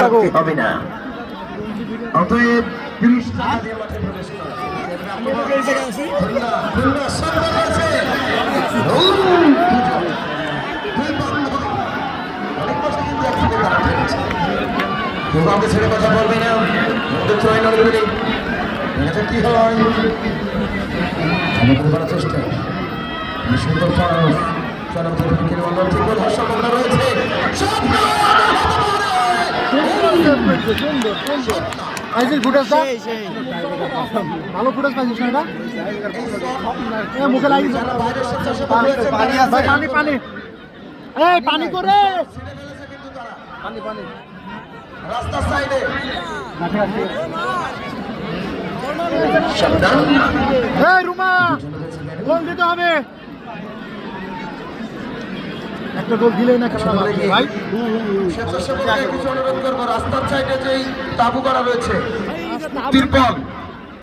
থাকতে হবে না। অতএব 30 টাকা দিয়ে মাঠে প্রবেশ করা। খুলনা সম্মান আছে। অনেক কষ্ট কিন্তু একসাথে তারা খেলেছে। কেউ কাউকে ছেড়ে কথা বলবে না। আমাদের ত্রয় নড়বে এটা কি হয় আমাদের করার চেষ্টা সুন্দর ফাউল চরম থেকে অন্য ঠিক সম্ভাবনা রয়েছে ভালো ফুটেজ পাইছিস না এটা মুখে লাগিয়েছে পানি পানি এই পানি করে পানি পানি রাস্তার সাইডে এই রুমা গোল দিতে হবে একটা গোল দিলেই না খেলা ভাই অনুরোধ করবো রাস্তার সাইডে যেই তাবু করা রয়েছে তিরপল